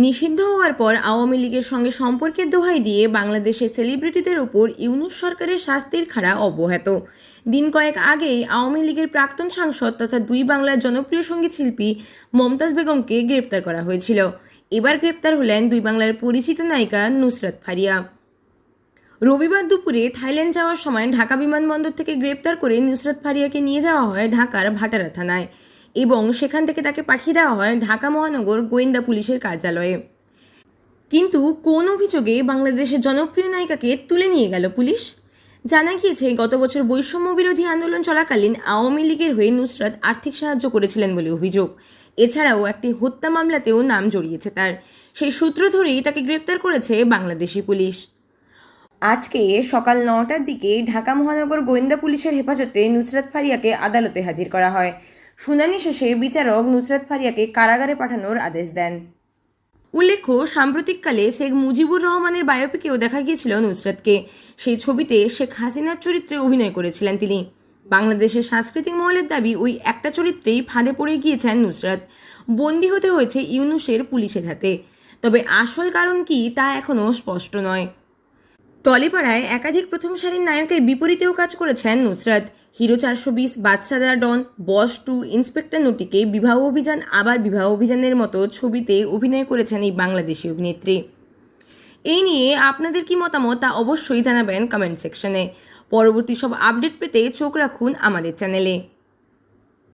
নিষিদ্ধ হওয়ার পর আওয়ামী লীগের সঙ্গে সম্পর্কের দোহাই দিয়ে বাংলাদেশের সেলিব্রিটিদের উপর ইউনূস সরকারের শাস্তির খাড়া অব্যাহত। দিন কয়েক আগেই আওয়ামী লীগের প্রাক্তন সাংসদ তথা দুই বাংলার জনপ্রিয় সঙ্গীত শিল্পী মমতাজ বেগমকে গ্রেপ্তার করা হয়েছিল। এবার গ্রেপ্তার হলেন দুই বাংলার পরিচিত নায়িকা নুসরাত ফারিয়া। রবিবার দুপুরে থাইল্যান্ড যাওয়ার সময় ঢাকা বিমানবন্দর থেকে গ্রেপ্তার করে নুসরাত ফারিয়াকে নিয়ে যাওয়া হয় ঢাকার ভাটারা থানায় এবং সেখান থেকে তাকে পাঠিয়ে দেওয়া হয় ঢাকা মহানগর গোয়েন্দা পুলিশের কার্যালয়ে। কিন্তু কোন অভিযোগে বাংলাদেশের জনপ্রিয় নায়িকাকে তুলে নিয়ে গেল পুলিশ? জানা গিয়েছে, গত বছর বৈষম্য বিরোধী আন্দোলন চলাকালীন আওয়ামী লীগের হয়ে নুসরাত আর্থিক সাহায্য করেছিলেন বলে অভিযোগ। এছাড়াও একটি হত্যা মামলাতেও নাম জড়িয়েছে তার। সেই সূত্র ধরেই তাকে গ্রেপ্তার করেছে বাংলাদেশি পুলিশ। আজকে সকাল 9টার দিকে ঢাকা মহানগর গোয়েন্দা পুলিশের হেফাজতে নুসরাত ফারিয়াকে আদালতে হাজির করা হয়। শুনানি শেষে বিচারক নুসরাত ফারিয়াকে কারাগারে পাঠানোর আদেশ দেন। উল্লেখ্য, সাম্প্রতিককালে শেখ মুজিবুর রহমানের বায়োপিকেও দেখা গিয়েছিল নুসরাতকে। সেই ছবিতে শেখ হাসিনার চরিত্রে অভিনয় করেছিলেন তিনি। বাংলাদেশের সাংস্কৃতিক মহলের দাবি, ওই একটা চরিত্রেই ফাঁদে পড়ে গিয়েছেন নুসরাত। বন্দী হতে হয়েছে ইউনূসের পুলিশের হাতে। তবে আসল কারণ কি তা এখনও স্পষ্ট নয়। টলিপাড়ায় একাধিক প্রথম সারির নায়কের বিপরীতেও কাজ করেছেন নুসরাত। হিরো 420, বাদশাদা ডন, বস 2, ইন্সপেক্টর নটিকে, বিবাহ অভিযান, আবার বিবাহ অভিযানের মতো ছবিতে অভিনয় করেছেন এই বাংলাদেশি অভিনেত্রী। এই নিয়ে আপনাদের কি মতামত তা অবশ্যই জানাবেন কমেন্ট সেকশনে। পরবর্তী সব আপডেট পেতে চোখ রাখুন আমাদের চ্যানেলে।